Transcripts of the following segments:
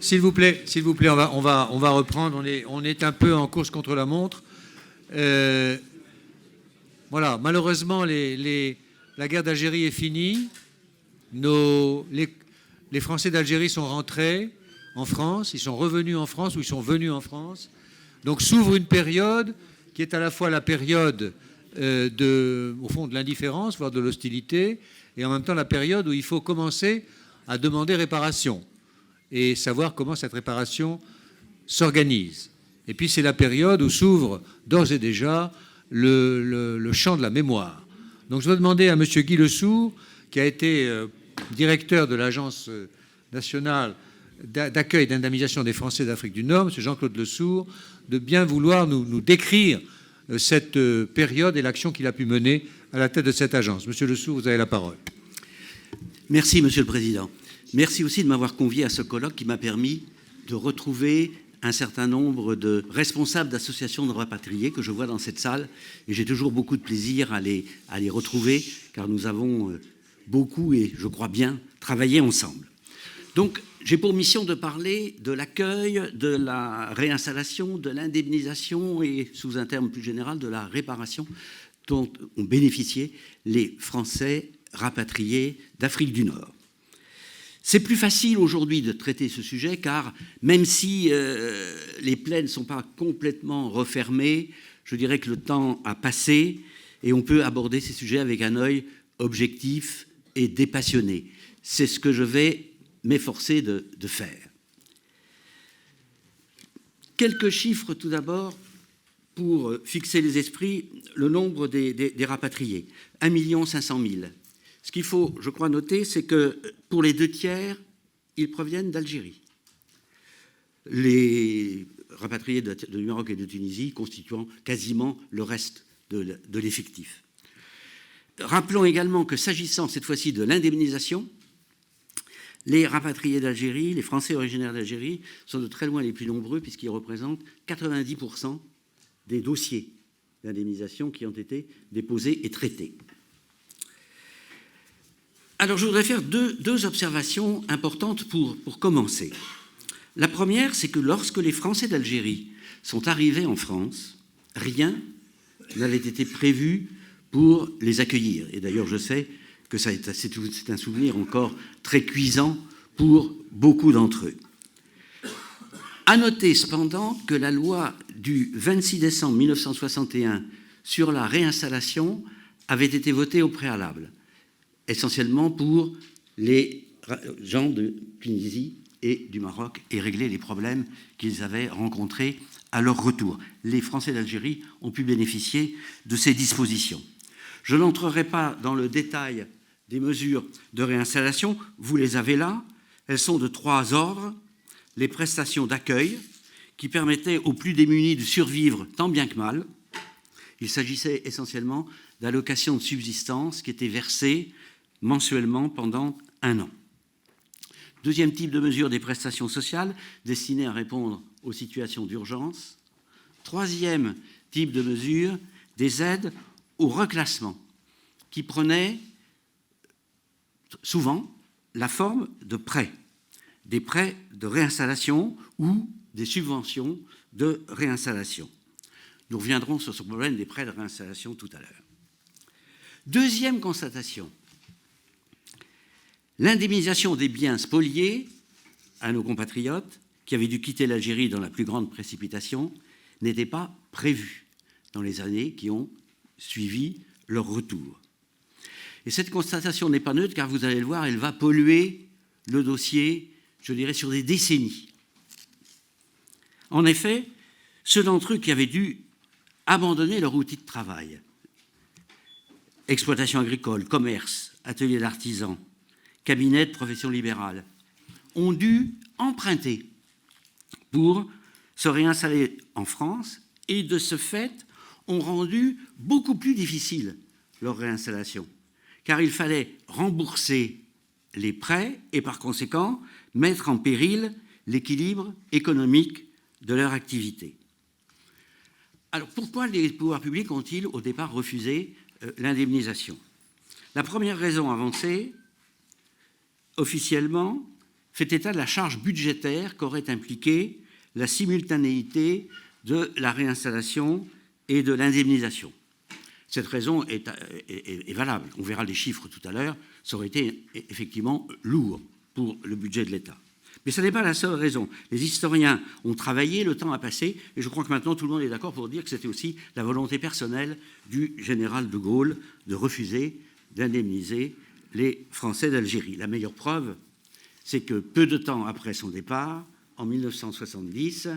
s'il vous plaît, on va reprendre. On est un peu en course contre la montre. Voilà, malheureusement, la guerre d'Algérie est finie. Les Français d'Algérie sont rentrés en France, ils sont revenus en France ou ils sont venus en France. Donc s'ouvre une période qui est à la fois la période au fond, de l'indifférence, voire de l'hostilité, et en même temps la période où il faut commencer à demander réparation et savoir comment cette réparation s'organise. Et puis c'est la période où s'ouvre d'ores et déjà le champ de la mémoire. Donc je vais demander à M. Guy Lesourd, qui a été directeur de l'Agence nationale d'accueil et d'indemnisation des Français d'Afrique du Nord, M. Jean-Claude Lesourd, de bien vouloir nous décrire cette période et l'action qu'il a pu mener à la tête de cette agence. Monsieur Lesourd, vous avez la parole. Merci, Monsieur le Président. Merci aussi de m'avoir convié à ce colloque qui m'a permis de retrouver un certain nombre de responsables d'associations de rapatriés que je vois dans cette salle. Et j'ai toujours beaucoup de plaisir à les retrouver, car nous avons beaucoup, et je crois bien, travaillé ensemble. Donc, j'ai pour mission de parler de l'accueil, de la réinstallation, de l'indemnisation et, sous un terme plus général, de la réparation dont ont bénéficié les Français rapatriés d'Afrique du Nord. C'est plus facile aujourd'hui de traiter ce sujet car même si les plaies ne sont pas complètement refermées, je dirais que le temps a passé et on peut aborder ces sujets avec un œil objectif et dépassionné. C'est ce que je vais m'efforcer de faire. Quelques chiffres tout d'abord pour fixer les esprits, le nombre des rapatriés, 1 500 000. Ce qu'il faut, je crois, noter, c'est que pour les 2/3, ils proviennent d'Algérie. Les rapatriés du Maroc et de Tunisie constituant quasiment le reste de l'effectif. Rappelons également que s'agissant cette fois-ci de l'indemnisation, les rapatriés d'Algérie, les Français originaires d'Algérie, sont de très loin les plus nombreux puisqu'ils représentent 90% des dossiers d'indemnisation qui ont été déposés et traités. Alors, je voudrais faire deux observations importantes pour commencer. La première, c'est que lorsque les Français d'Algérie sont arrivés en France, rien n'avait été prévu pour les accueillir. Et d'ailleurs, je sais que c'est un souvenir encore très cuisant pour beaucoup d'entre eux. À noter cependant que la loi du 26 décembre 1961 sur la réinstallation avait été votée au préalable, essentiellement pour les gens de Tunisie et du Maroc et régler les problèmes qu'ils avaient rencontrés à leur retour. Les Français d'Algérie ont pu bénéficier de ces dispositions. Je n'entrerai pas dans le détail des mesures de réinstallation, vous les avez là, elles sont de 3 ordres. Les prestations d'accueil qui permettaient aux plus démunis de survivre tant bien que mal. Il s'agissait essentiellement d'allocations de subsistance qui étaient versées mensuellement pendant 1 an. Deuxième type de mesure, des prestations sociales destinées à répondre aux situations d'urgence. Troisième type de mesure, des aides au reclassement qui prenaient souvent la forme de prêts, des prêts de réinstallation ou des subventions de réinstallation. Nous reviendrons sur ce problème des prêts de réinstallation tout à l'heure. Deuxième constatation, l'indemnisation des biens spoliés à nos compatriotes qui avaient dû quitter l'Algérie dans la plus grande précipitation n'était pas prévue dans les années qui ont suivi leur retour. Et cette constatation n'est pas neutre car vous allez le voir, elle va polluer le dossier, je dirais, sur des décennies. En effet, ceux d'entre eux qui avaient dû abandonner leur outil de travail, exploitation agricole, commerce, atelier d'artisans, cabinet de profession libérale, ont dû emprunter pour se réinstaller en France et de ce fait ont rendu beaucoup plus difficile leur réinstallation, car il fallait rembourser les prêts et par conséquent mettre en péril l'équilibre économique de leur activité. Alors pourquoi les pouvoirs publics ont-ils au départ refusé l'indemnisation ? La première raison avancée, officiellement, fait état de la charge budgétaire qu'aurait impliqué la simultanéité de la réinstallation et de l'indemnisation. Cette raison est valable. On verra les chiffres tout à l'heure. Ça aurait été effectivement lourd pour le budget de l'État. Mais ce n'est pas la seule raison. Les historiens ont travaillé, le temps a passé, et je crois que maintenant tout le monde est d'accord pour dire que c'était aussi la volonté personnelle du général de Gaulle de refuser d'indemniser les Français d'Algérie. La meilleure preuve, c'est que peu de temps après son départ, en 1970,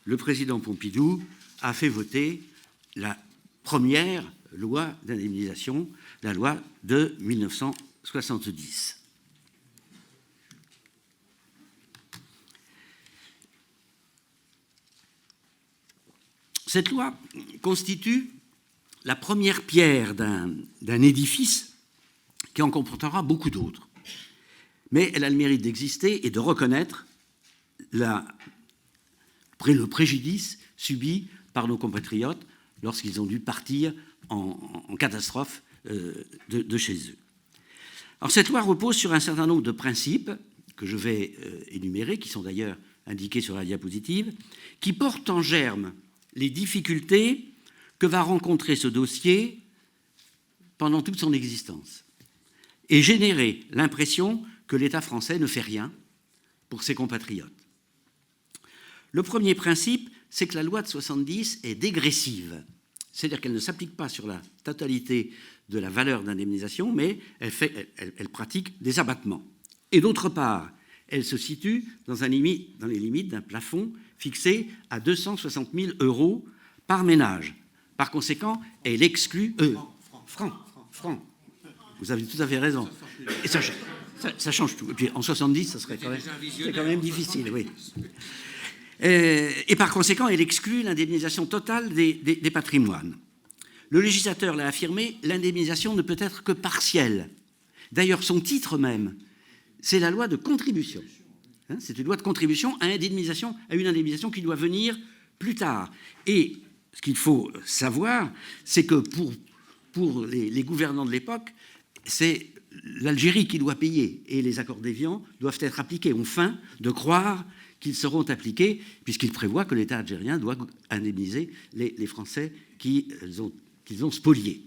le président Pompidou a fait voter la première loi d'indemnisation, la loi de 1970. Cette loi constitue la première pierre d'un édifice qui en comportera beaucoup d'autres. Mais elle a le mérite d'exister et de reconnaître le préjudice subi par nos compatriotes lorsqu'ils ont dû partir en catastrophe de chez eux. Alors cette loi repose sur un certain nombre de principes que je vais énumérer, qui sont d'ailleurs indiqués sur la diapositive, qui portent en germe les difficultés que va rencontrer ce dossier pendant toute son existence et générer l'impression que l'État français ne fait rien pour ses compatriotes. Le premier principe, c'est que la loi de 70 est dégressive, c'est-à-dire qu'elle ne s'applique pas sur la totalité de la valeur d'indemnisation, mais elle pratique des abattements. Et d'autre part, elle se situe dans les limites d'un plafond fixé à 260 000 € par ménage. Par conséquent, elle exclut... francs. Vous avez tout à fait raison. Et ça change tout. Et puis en 70, ça serait quand même difficile, oui. Et par conséquent, elle exclut l'indemnisation totale des patrimoines. Le législateur l'a affirmé, l'indemnisation ne peut être que partielle. D'ailleurs, son titre même, c'est la loi de contribution. C'est une loi de contribution à une indemnisation qui doit venir plus tard. Et ce qu'il faut savoir, c'est que pour les gouvernants de l'époque, c'est l'Algérie qui doit payer et les accords d'Évian doivent être appliqués. On feint de croire qu'ils seront appliqués puisqu'ils prévoient que l'État algérien doit indemniser les Français qu'ils ont spoliés.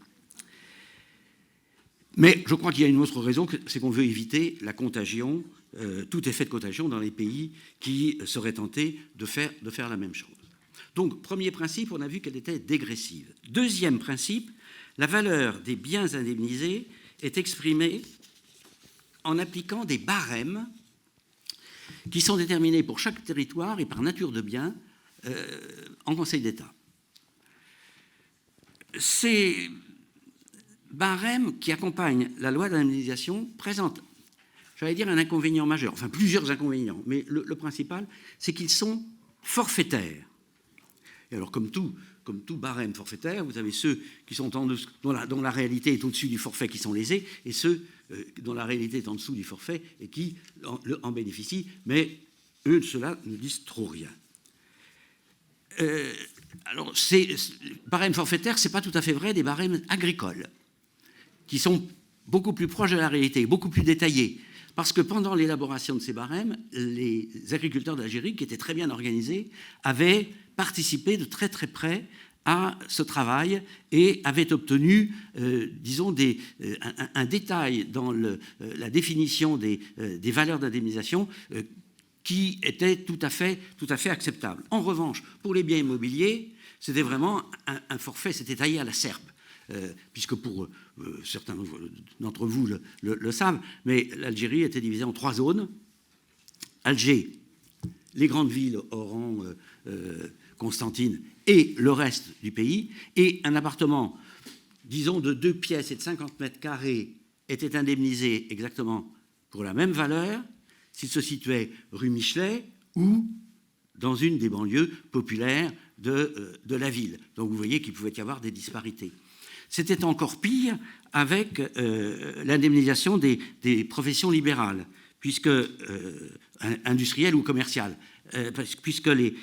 Mais je crois qu'il y a une autre raison, c'est qu'on veut éviter la contagion, tout effet de contagion dans les pays qui seraient tentés de faire la même chose. Donc, premier principe, on a vu qu'elle était dégressive. Deuxième principe, la valeur des biens indemnisés est exprimée en appliquant des barèmes qui sont déterminés pour chaque territoire et par nature de bien en Conseil d'État. Ces barèmes qui accompagnent la loi d'indemnisation présentent, j'allais dire, un inconvénient majeur, enfin plusieurs inconvénients, mais le principal, c'est qu'ils sont forfaitaires. Et alors, comme tout barème forfaitaire, vous avez ceux qui sont dont la réalité est au-dessus du forfait qui sont lésés, et ceux dont la réalité est en dessous du forfait et qui en bénéficient, mais eux, ceux-là, ne disent trop rien. Alors, ces barèmes forfaitaires, ce n'est pas tout à fait vrai des barèmes agricoles, qui sont beaucoup plus proches de la réalité, beaucoup plus détaillés. Parce que pendant l'élaboration de ces barèmes, les agriculteurs d'Algérie, qui étaient très bien organisés, avaient participé de très très près à ce travail et avaient obtenu, disons, un détail dans la définition des valeurs d'indemnisation qui était tout à fait acceptable. En revanche, pour les biens immobiliers, c'était vraiment un forfait, c'était taillé à la serpe. Puisque pour certains d'entre vous le savent, mais l'Algérie était divisée en 3 zones. Alger, les grandes villes, Oran, Constantine, et le reste du pays. Et un appartement, disons, de 2 pièces et de 50 mètres carrés était indemnisé exactement pour la même valeur s'il se situait rue Michelet ou dans une des banlieues populaires de la ville. Donc vous voyez qu'il pouvait y avoir des disparités. C'était encore pire avec l'indemnisation des professions libérales, industrielles ou commerciales, puisque les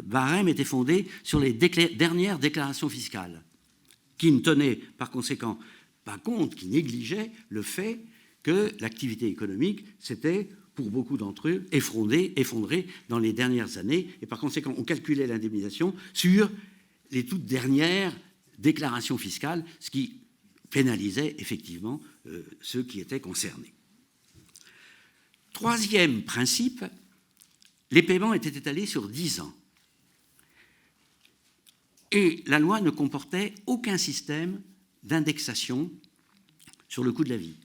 barèmes étaient fondés sur les dernières déclarations fiscales, qui ne tenaient par conséquent pas compte, qui négligeaient le fait que l'activité économique, c'était pour beaucoup d'entre eux, effondré dans les dernières années. Et par conséquent, on calculait l'indemnisation sur les toutes dernières déclarations fiscales, ce qui pénalisait effectivement ceux qui étaient concernés. Troisième principe, les paiements étaient étalés sur 10 ans. Et la loi ne comportait aucun système d'indexation sur le coût de la vie.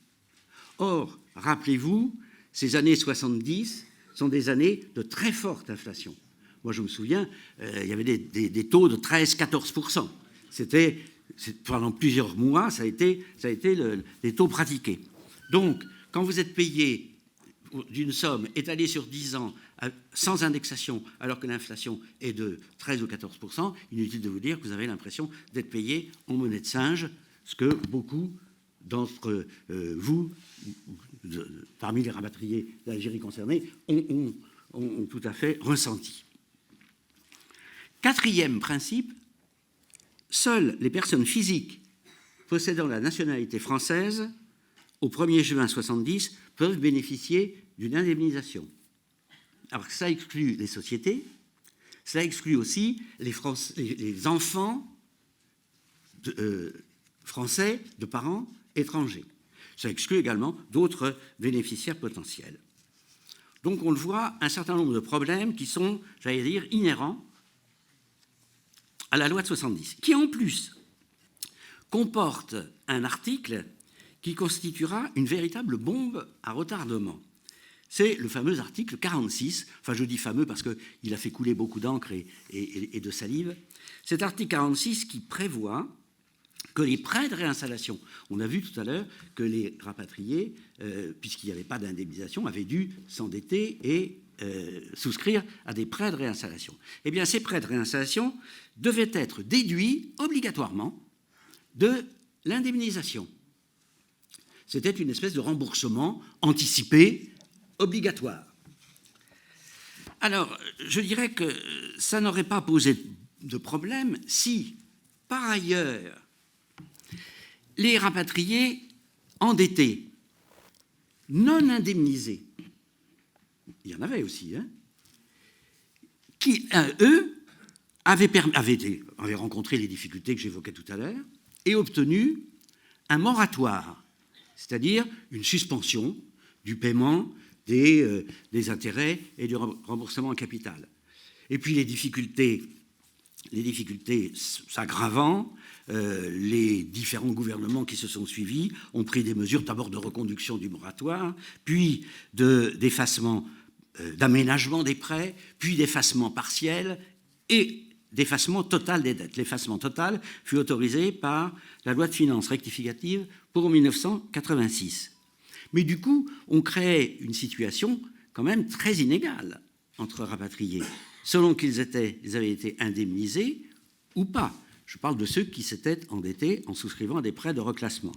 Or, rappelez-vous, ces années 70 sont des années de très forte inflation. Moi, je me souviens, il y avait des taux de 13-14%. Pendant plusieurs mois, ça a été les taux pratiqués. Donc, quand vous êtes payé d'une somme étalée sur 10 ans sans indexation, alors que l'inflation est de 13 ou 14%, inutile de vous dire que vous avez l'impression d'être payé en monnaie de singe, ce que beaucoup d'entre vous, parmi les rapatriés d'Algérie concernés, ont tout à fait ressenti. Quatrième principe, seules les personnes physiques possédant la nationalité française au 1er juin 1970 peuvent bénéficier d'une indemnisation. Alors ça exclut les sociétés, ça exclut aussi les enfants français de parents étrangers. Ça exclut également d'autres bénéficiaires potentiels. Donc on le voit, un certain nombre de problèmes qui sont, j'allais dire, inhérents à la loi de 70, qui en plus comporte un article qui constituera une véritable bombe à retardement. C'est le fameux article 46, enfin je dis fameux parce qu'il a fait couler beaucoup d'encre et de salive. Cet article 46 qui prévoit que les prêts de réinstallation, on a vu tout à l'heure que les rapatriés, puisqu'il n'y avait pas d'indemnisation, avaient dû s'endetter et souscrire à des prêts de réinstallation. Eh bien, ces prêts de réinstallation devaient être déduits obligatoirement de l'indemnisation. C'était une espèce de remboursement anticipé obligatoire. Alors, je dirais que ça n'aurait pas posé de problème si, par ailleurs, les rapatriés endettés, non indemnisés, il y en avait aussi, hein, qui, eux, avaient rencontré les difficultés que j'évoquais tout à l'heure et obtenu un moratoire, c'est-à-dire une suspension du paiement des intérêts et du remboursement en capital. Et puis les difficultés s'aggravant, les différents gouvernements qui se sont suivis ont pris des mesures d'abord de reconduction du moratoire, puis d'effacement, d'aménagement des prêts, puis d'effacement partiel et d'effacement total des dettes. L'effacement total fut autorisé par la loi de finances rectificative pour 1986. Mais du coup, on créait une situation quand même très inégale entre rapatriés, selon qu'ils avaient été indemnisés ou pas. Je parle de ceux qui s'étaient endettés en souscrivant à des prêts de reclassement.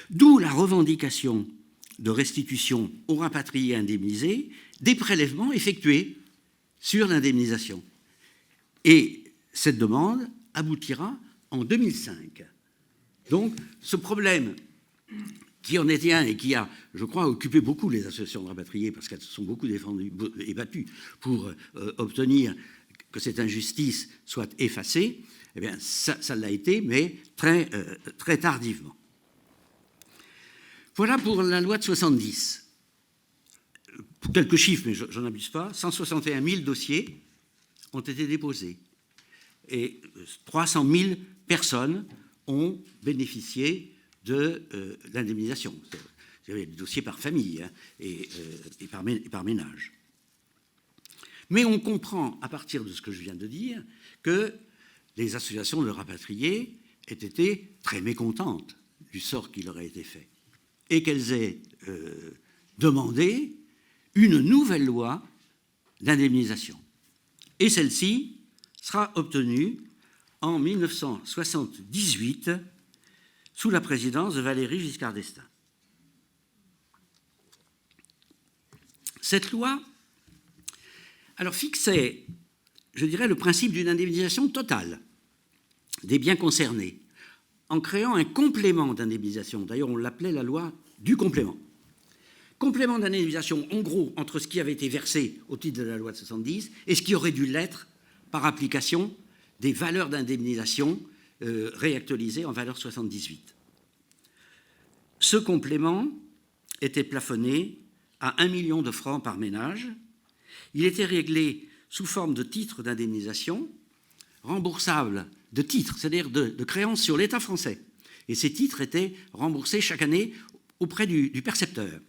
D'où la revendication de restitution aux rapatriés indemnisés des prélèvements effectués sur l'indemnisation. Et cette demande aboutira en 2005. Donc, ce problème qui en était un et qui a, je crois, occupé beaucoup les associations de rapatriés parce qu'elles se sont beaucoup défendues et battues pour obtenir que cette injustice soit effacée, eh bien, ça l'a été, mais très, très tardivement. Voilà pour la loi de 70. Pour quelques chiffres, mais je n'en abuse pas, 161 000 dossiers ont été déposés et 300 000 personnes ont bénéficié de l'indemnisation. Il y avait des dossiers par famille, hein, et par ménage. Mais on comprend, à partir de ce que je viens de dire, que les associations de rapatriés aient été très mécontentes du sort qui leur a été fait et qu'elles aient demandé une nouvelle loi d'indemnisation. Et celle-ci sera obtenue en 1978 sous la présidence de Valéry Giscard d'Estaing. Cette loi fixait, je dirais, le principe d'une indemnisation totale des biens concernés, en créant un complément d'indemnisation. D'ailleurs, on l'appelait la loi du complément, Complément d'indemnisation, en gros, entre ce qui avait été versé au titre de la loi de 70 et ce qui aurait dû l'être par application des valeurs d'indemnisation réactualisées en valeur 78. Ce complément était plafonné à 1 million de francs par ménage. Il était réglé sous forme de titres d'indemnisation remboursables, de titres, c'est-à-dire de créances sur l'État français. Et ces titres étaient remboursés chaque année auprès du percepteur.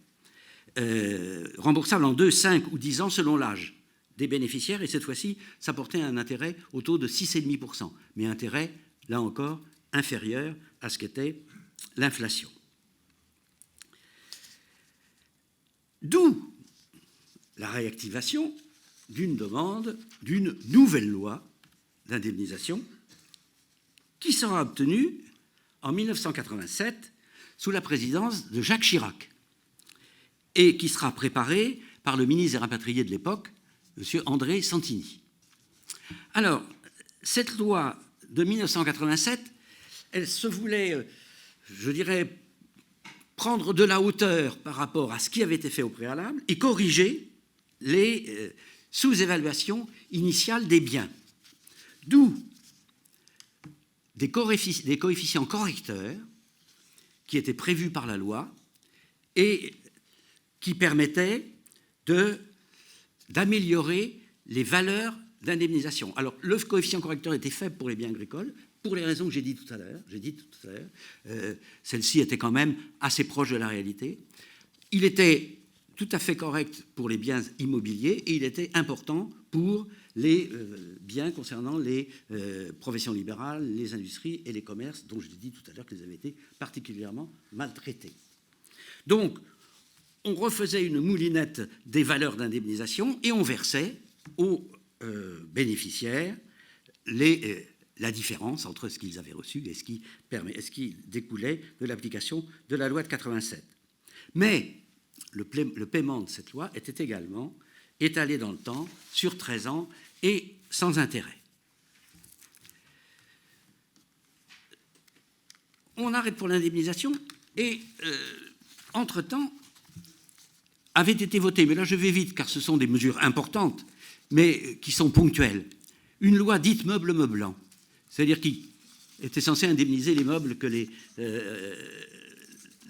Remboursables en 2, 5 ou 10 ans selon l'âge des bénéficiaires, et cette fois-ci, ça portait un intérêt au taux de 6,5%, mais intérêt, là encore, inférieur à ce qu'était l'inflation. D'où la réactivation d'une demande d'une nouvelle loi d'indemnisation qui sera obtenue en 1987 sous la présidence de Jacques Chirac et qui sera préparée par le ministre des Rapatriés de l'époque, M. André Santini. Alors, cette loi de 1987, elle se voulait, je dirais, prendre de la hauteur par rapport à ce qui avait été fait au préalable et corriger les sous-évaluations initiales des biens. D'où des coefficients correcteurs qui étaient prévus par la loi et qui permettaient d'améliorer les valeurs d'indemnisation. Alors, le coefficient correcteur était faible pour les biens agricoles, pour les raisons que j'ai dit tout à l'heure. Celle-ci était quand même assez proche de la réalité. Il était tout à fait correct pour les biens immobiliers et il était important pour les biens concernant les professions libérales, les industries et les commerces, dont je dit tout à l'heure qu'ils avaient été particulièrement maltraités. Donc, on refaisait une moulinette des valeurs d'indemnisation et on versait aux bénéficiaires la différence entre ce qu'ils avaient reçu et ce qui découlait de l'application de la loi de 87. Mais le paiement de cette loi était également étalé dans le temps, sur 13 ans, et sans intérêt. On arrête pour l'indemnisation et, entre-temps, avait été voté, mais là je vais vite car ce sont des mesures importantes, mais qui sont ponctuelles, une loi dite meuble meublant, c'est-à-dire qui était censée indemniser les meubles que les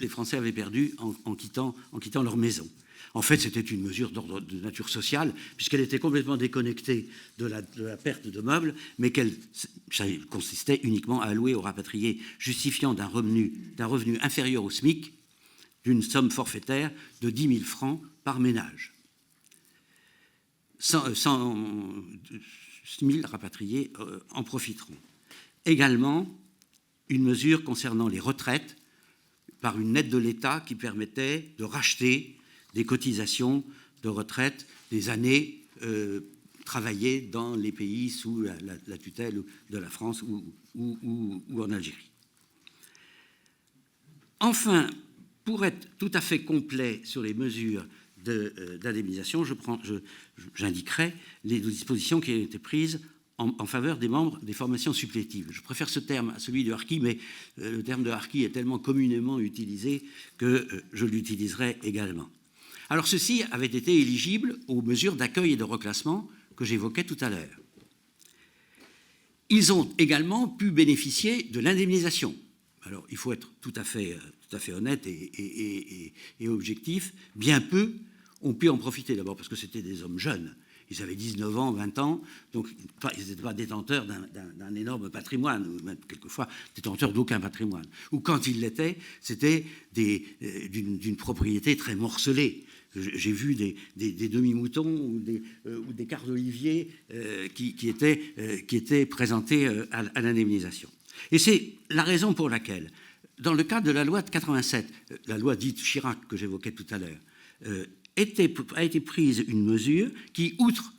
Français avaient perdus en quittant leur maison. En fait, c'était une mesure d'ordre de nature sociale, puisqu'elle était complètement déconnectée de la perte de meubles, mais ça consistait uniquement à allouer aux rapatriés justifiant d'un revenu inférieur au SMIC d'une somme forfaitaire de 10 000 francs par ménage. 100 000 rapatriés en profiteront. Également, une mesure concernant les retraites par une aide de l'État qui permettait de racheter des cotisations de retraite des années travaillées dans les pays sous la tutelle de la France ou en Algérie. Enfin, pour être tout à fait complet sur les mesures d'indemnisation, j'indiquerai les dispositions qui ont été prises en faveur des membres des formations supplétives. Je préfère ce terme à celui de harki, mais le terme de harki est tellement communément utilisé que je l'utiliserai également. Alors, ceux-ci avaient été éligibles aux mesures d'accueil et de reclassement que j'évoquais tout à l'heure. Ils ont également pu bénéficier de l'indemnisation. Alors, il faut être tout à fait honnête et objectif. Bien peu ont pu en profiter, d'abord parce que c'était des hommes jeunes. Ils avaient 19 ans, 20 ans, donc ils n'étaient pas détenteurs d'un énorme patrimoine, ou même quelquefois détenteurs d'aucun patrimoine. Ou quand ils l'étaient, c'était d'une propriété très morcelée. J'ai vu des demi-moutons ou des quarts d'olivier qui étaient présentés à l'indemnisation. Et c'est la raison pour laquelle, dans le cadre de la loi de 87, la loi dite Chirac que j'évoquais tout à l'heure, a été prise une mesure qui, outre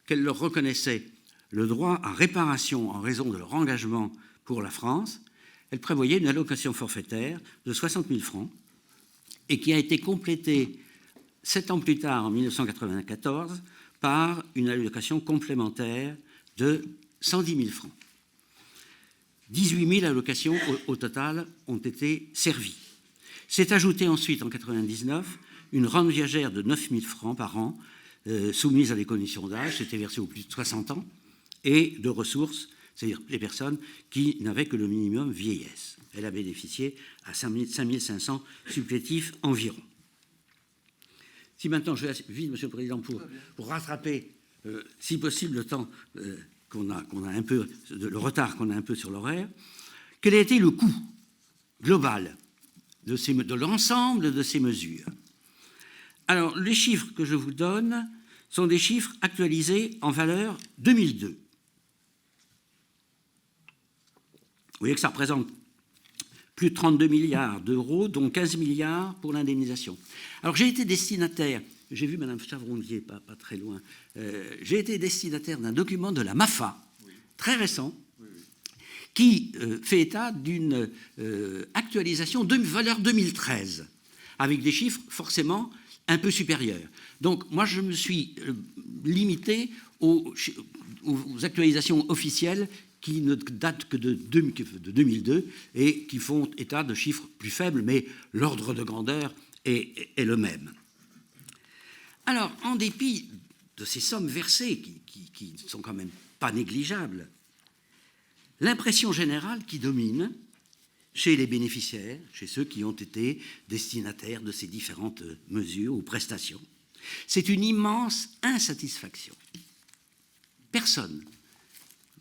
qu'elle leur reconnaissait le droit à réparation en raison de leur engagement pour la France, elle prévoyait une allocation forfaitaire de 60 000 francs et qui a été complétée 7 ans plus tard, en 1994, par une allocation complémentaire de 110 000 francs. 18 000 allocations au total ont été servies. S'est ajouté ensuite, en 1999, une rente viagère de 9 000 francs par an, soumise à des conditions d'âge, c'était versé aux plus de 60 ans, et de ressources, c'est-à-dire les personnes qui n'avaient que le minimum vieillesse. Elle a bénéficié à 5 500 supplétifs environ. Si maintenant je vais vite, Monsieur le Président, pour rattraper, si possible, le temps qu'on a un peu, le retard qu'on a un peu sur l'horaire, quel a été le coût global de l'ensemble de ces mesures? Alors, les chiffres que je vous donne sont des chiffres actualisés en valeur 2002. Vous voyez que ça représente plus de 32 milliards d'euros, dont 15 milliards pour l'indemnisation. Alors, j'ai été destinataire, j'ai vu Mme Chavrondier, pas très loin, j'ai été destinataire d'un document de la MAFA, très récent, qui fait état d'une actualisation de valeur 2013, avec des chiffres forcément un peu supérieurs. Donc, moi, je me suis limité aux actualisations officielles qui ne datent que de 2002 et qui font état de chiffres plus faibles, mais l'ordre de grandeur est le même. Alors, en dépit de ces sommes versées, qui ne sont quand même pas négligeables, l'impression générale qui domine chez les bénéficiaires, chez ceux qui ont été destinataires de ces différentes mesures ou prestations, c'est une immense insatisfaction. Personne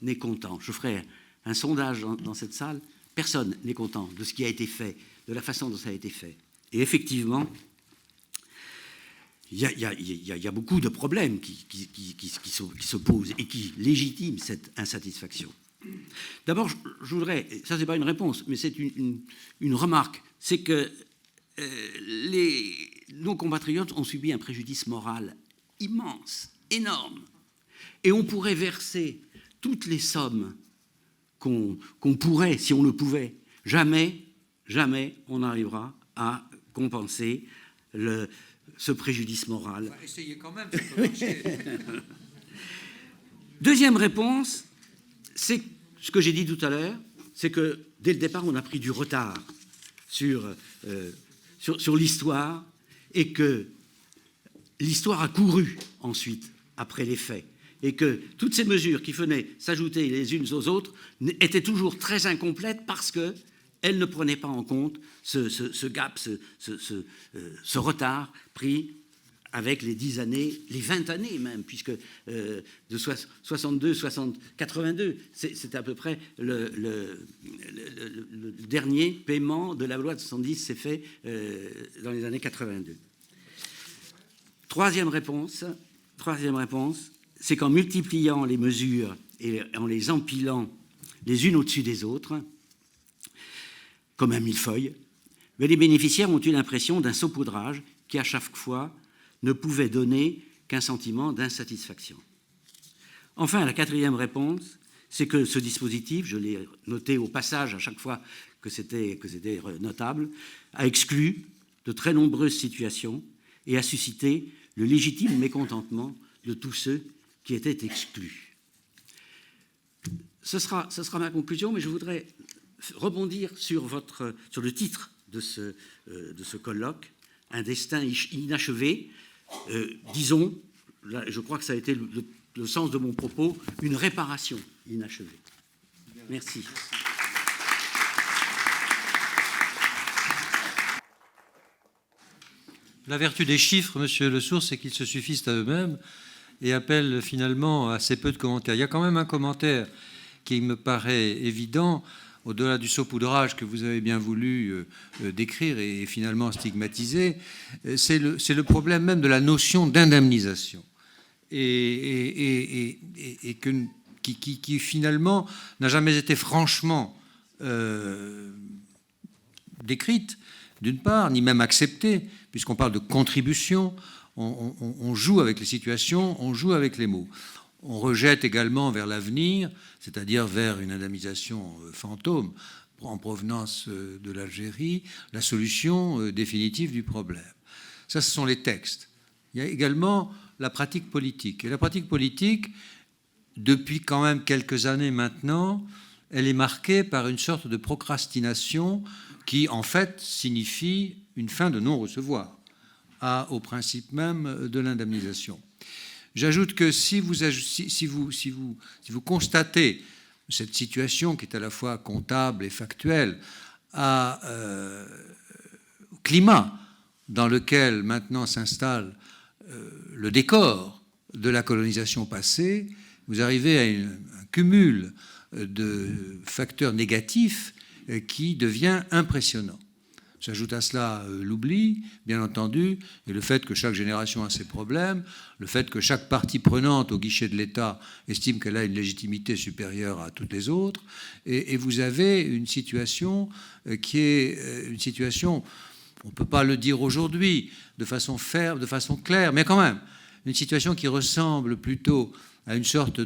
n'est content. Je ferai un sondage dans cette salle. Personne n'est content de ce qui a été fait, de la façon dont ça a été fait. Et effectivement, il y a beaucoup de problèmes qui se posent et qui légitiment cette insatisfaction. D'abord, je voudrais, ça c'est pas une réponse, mais c'est une remarque, c'est que nos compatriotes ont subi un préjudice moral immense, énorme, et on pourrait verser toutes les sommes qu'on pourrait, si on le pouvait, jamais on n'arrivera à compenser ce préjudice moral. Essayez quand même, ça peut marcher. Deuxième réponse, c'est ce que j'ai dit tout à l'heure, c'est que dès le départ, on a pris du retard sur l'histoire et que l'histoire a couru ensuite, après les faits, et que toutes ces mesures qui venaient s'ajouter les unes aux autres étaient toujours très incomplètes parce qu'elles ne prenaient pas en compte ce gap, ce retard pris avec les 10 années, les 20 années même, puisque de 62, 82, c'est à peu près le dernier paiement de la loi de 70 s'est fait dans les années 82. Troisième réponse, c'est qu'en multipliant les mesures et en les empilant les unes au-dessus des autres, comme un millefeuille, mais les bénéficiaires ont eu l'impression d'un saupoudrage qui, à chaque fois, ne pouvait donner qu'un sentiment d'insatisfaction. Enfin, la quatrième réponse, c'est que ce dispositif, je l'ai noté au passage à chaque fois que c'était notable, a exclu de très nombreuses situations et a suscité le légitime mécontentement de tous ceux qui étaient exclus. Ce sera ma conclusion, mais je voudrais rebondir sur le titre de ce colloque, un destin inachevé. Disons, là, je crois que ça a été le sens de mon propos, une réparation inachevée. Merci. La vertu des chiffres, Monsieur Le Sourd, c'est qu'ils se suffisent à eux-mêmes et appellent finalement assez peu de commentaires. Il y a quand même un commentaire qui me paraît évident, au-delà du saupoudrage que vous avez bien voulu décrire et finalement stigmatiser, c'est le problème même de la notion d'indemnisation et qui finalement n'a jamais été franchement décrite, d'une part, ni même acceptée, puisqu'on parle de contribution, on joue avec les situations, on joue avec les mots. On rejette également vers l'avenir, c'est-à-dire vers une indemnisation fantôme en provenance de l'Algérie, la solution définitive du problème. Ça, ce sont les textes. Il y a également la pratique politique. Et la pratique politique, depuis quand même quelques années maintenant, elle est marquée par une sorte de procrastination qui, en fait, signifie une fin de non-recevoir. au principe même de l'indemnisation. J'ajoute que si vous constatez cette situation qui est à la fois comptable et factuelle au climat dans lequel maintenant s'installe le décor de la colonisation passée, vous arrivez à un cumul de facteurs négatifs qui devient impressionnant. J'ajoute à cela l'oubli, bien entendu, et le fait que chaque génération a ses problèmes, le fait que chaque partie prenante au guichet de l'État estime qu'elle a une légitimité supérieure à toutes les autres, et vous avez une situation qui est une situation, on ne peut pas le dire aujourd'hui de façon ferme, de façon claire, mais quand même, une situation qui ressemble plutôt à une sorte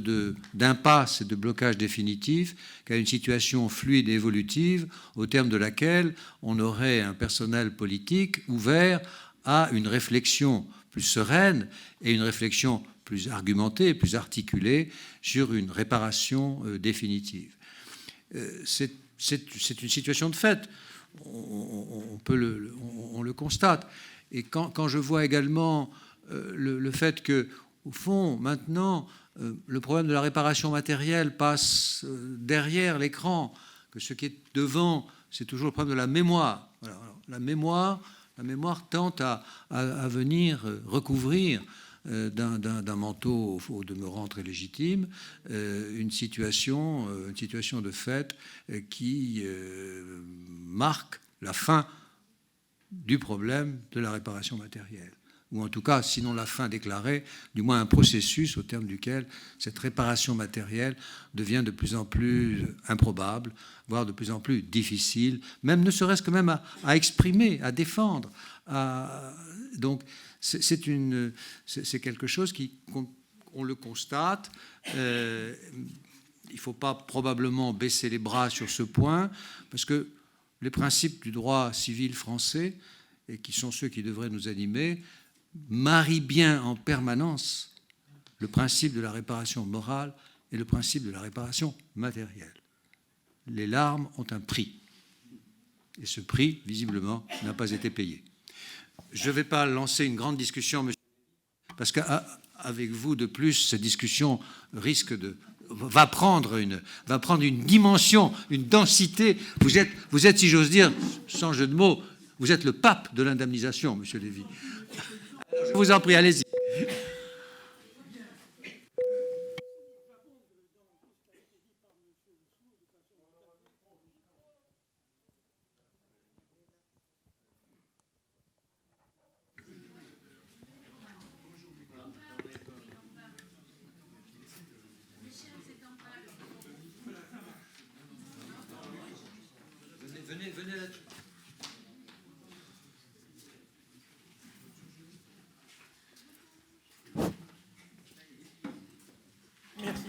d'impasse et de blocage définitif qu'à une situation fluide et évolutive au terme de laquelle on aurait un personnel politique ouvert à une réflexion plus sereine et une réflexion plus argumentée et plus articulée sur une réparation définitive. C'est une situation de fait, on le constate. Et quand je vois également le fait que, au fond, maintenant, le problème de la réparation matérielle passe derrière l'écran, que ce qui est devant, c'est toujours le problème de la mémoire. Voilà. La mémoire tente à venir recouvrir d'un manteau au demeurant très légitime une situation de fait qui marque la fin du problème de la réparation matérielle. Ou en tout cas, sinon la fin déclarée, du moins un processus au terme duquel cette réparation matérielle devient de plus en plus improbable, voire de plus en plus difficile, même ne serait-ce que même à exprimer, à défendre. Donc c'est quelque chose qu'on le constate. Il ne faut pas probablement baisser les bras sur ce point, parce que les principes du droit civil français, et qui sont ceux qui devraient nous animer, marie bien en permanence le principe de la réparation morale et le principe de la réparation matérielle. Les larmes ont un prix. Et ce prix, visiblement, n'a pas été payé. Je ne vais pas lancer une grande discussion, monsieur, parce qu'avec vous, de plus, cette discussion va prendre une dimension, une densité. Vous êtes, si j'ose dire, sans jeu de mots, vous êtes le pape de l'indemnisation, monsieur Lévy. Je vous en prie, allez-y. Venez là-dessus. Merci.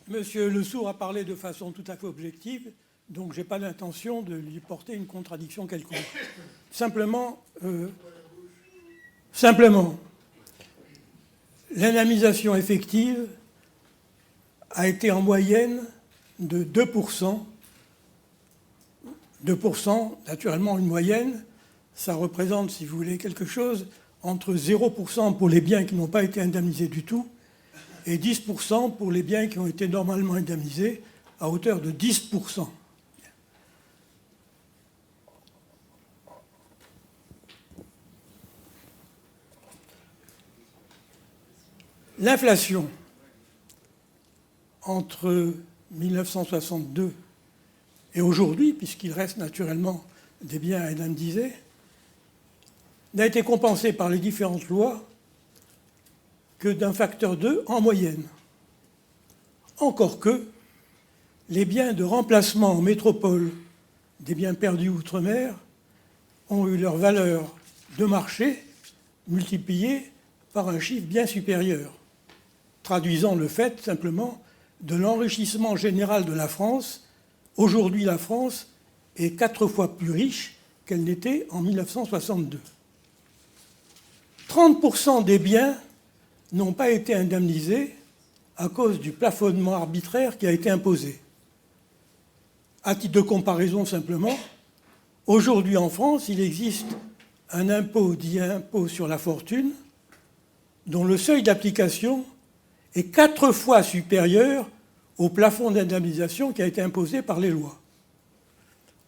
Monsieur Lesourd a parlé de façon tout à fait objective, donc je n'ai pas l'intention de lui porter une contradiction quelconque. Simplement, l'indemnisation effective a été en moyenne de 2%. 2%, naturellement une moyenne, ça représente, si vous voulez, quelque chose entre 0% pour les biens qui n'ont pas été indemnisés du tout et 10% pour les biens qui ont été normalement indemnisés à hauteur de 10%. L'inflation entre 1962 et aujourd'hui, puisqu'il reste naturellement des biens à indemniser, n'a été compensée par les différentes lois que d'un facteur 2 en moyenne. Encore que les biens de remplacement en métropole des biens perdus outre-mer ont eu leur valeur de marché multipliée par un chiffre bien supérieur, traduisant le fait simplement de l'enrichissement général de la France. Aujourd'hui, la France est 4 fois plus riche qu'elle n'était en 1962. 30% des biens n'ont pas été indemnisés à cause du plafonnement arbitraire qui a été imposé. À titre de comparaison simplement, aujourd'hui en France, il existe un impôt dit impôt sur la fortune, dont le seuil d'application est 4 fois supérieur au plafond d'indemnisation qui a été imposé par les lois.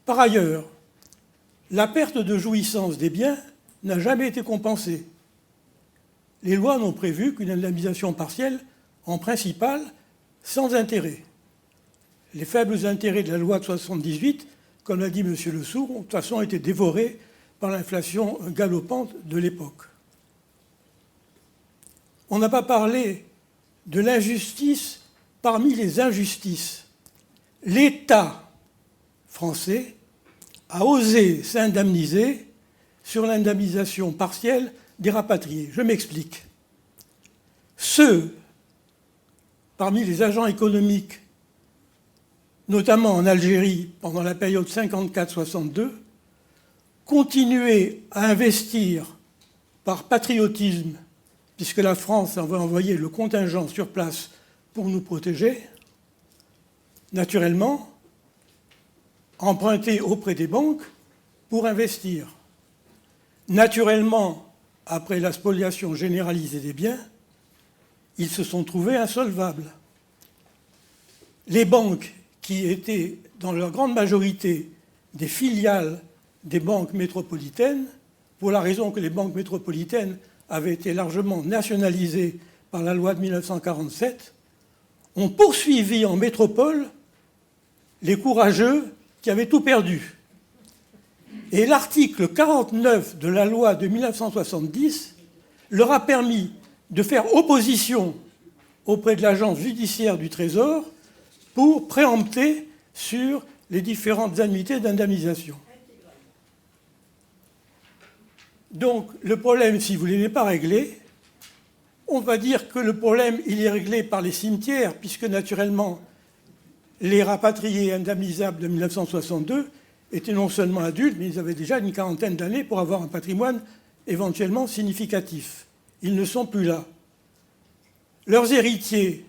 Par ailleurs, la perte de jouissance des biens n'a jamais été compensée. Les lois n'ont prévu qu'une indemnisation partielle en principal sans intérêt. Les faibles intérêts de la loi de 1978, comme l'a dit M. Lesourd, ont de toute façon été dévorés par l'inflation galopante de l'époque. On n'a pas parlé de l'injustice parmi les injustices. L'État français a osé s'indemniser sur l'indemnisation partielle des rapatriés. Je m'explique. Ceux parmi les agents économiques, notamment en Algérie pendant la période 54-62, continuaient à investir par patriotisme, puisque la France avait envoyé le contingent sur place pour nous protéger, naturellement, emprunter auprès des banques pour investir. Naturellement, après la spoliation généralisée des biens, ils se sont trouvés insolvables. Les banques, qui étaient dans leur grande majorité des filiales des banques métropolitaines, pour la raison que les banques métropolitaines avaient été largement nationalisées par la loi de 1947, ont poursuivi en métropole les courageux qui avaient tout perdu. Et l'article 49 de la loi de 1970 leur a permis de faire opposition auprès de l'agence judiciaire du Trésor pour préempter sur les différentes annuités d'indemnisation. Donc le problème, si vous voulez, n'est pas réglé. On va dire que le problème, il est réglé par les cimetières, puisque naturellement, les rapatriés indemnisables de 1962 étaient non seulement adultes, mais ils avaient déjà une quarantaine d'années pour avoir un patrimoine éventuellement significatif. Ils ne sont plus là. Leurs héritiers,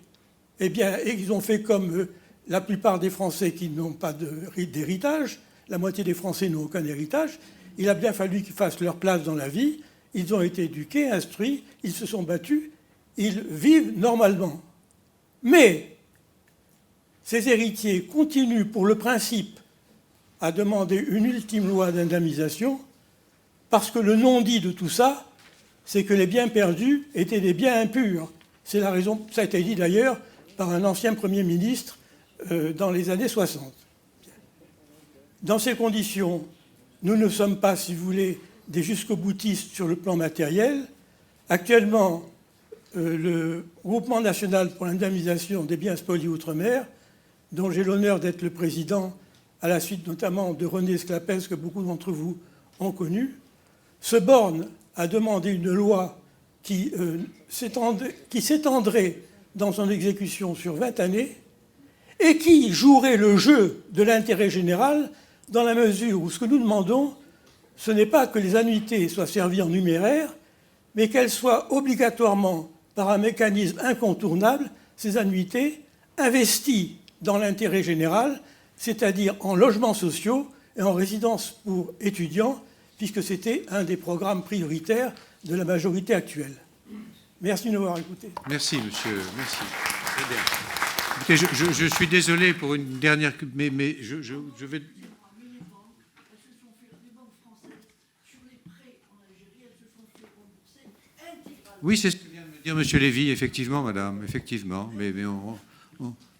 eh bien, ils ont fait comme la plupart des Français qui n'ont pas d'héritage. La moitié des Français n'ont aucun héritage. Il a bien fallu qu'ils fassent leur place dans la vie. Ils ont été éduqués, instruits, ils se sont battus, ils vivent normalement. Mais ces héritiers continuent, pour le principe, à demander une ultime loi d'indemnisation, parce que le non-dit de tout ça, c'est que les biens perdus étaient des biens impurs. C'est la raison, ça a été dit d'ailleurs par un ancien Premier ministre dans les années 60. Dans ces conditions, nous ne sommes pas, si vous voulez, des jusqu'au-boutistes sur le plan matériel. Actuellement, le Groupement national pour l'indemnisation des biens spoliés outre-mer, dont j'ai l'honneur d'être le président, à la suite notamment de René Sclapès, que beaucoup d'entre vous ont connu, se borne à demander une loi qui s'étendrait dans son exécution sur 20 années et qui jouerait le jeu de l'intérêt général dans la mesure où ce que nous demandons, ce n'est pas que les annuités soient servies en numéraire, mais qu'elles soient obligatoirement, par un mécanisme incontournable, ces annuités investies dans l'intérêt général, c'est-à-dire en logements sociaux et en résidences pour étudiants, puisque c'était un des programmes prioritaires de la majorité actuelle. Merci de m'avoir écouté. Merci, monsieur. Merci. Très bien. Écoutez, je suis désolé pour une dernière... Mais je vais... Oui, c'est ce que vient de me dire monsieur Lévy, effectivement, madame, effectivement.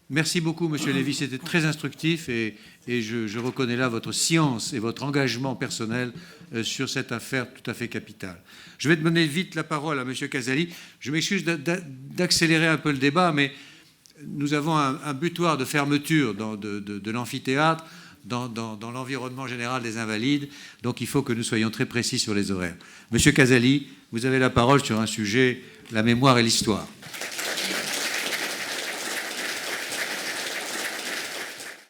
Merci beaucoup, monsieur Lévy, c'était très instructif et je reconnais là votre science et votre engagement personnel sur cette affaire tout à fait capitale. Je vais donner vite la parole à monsieur Casali. Je m'excuse d'accélérer un peu le débat, mais nous avons un butoir de fermeture de l'amphithéâtre dans l'environnement général des Invalides, donc il faut que nous soyons très précis sur les horaires. Monsieur Casali, vous avez la parole sur un sujet, la mémoire et l'histoire.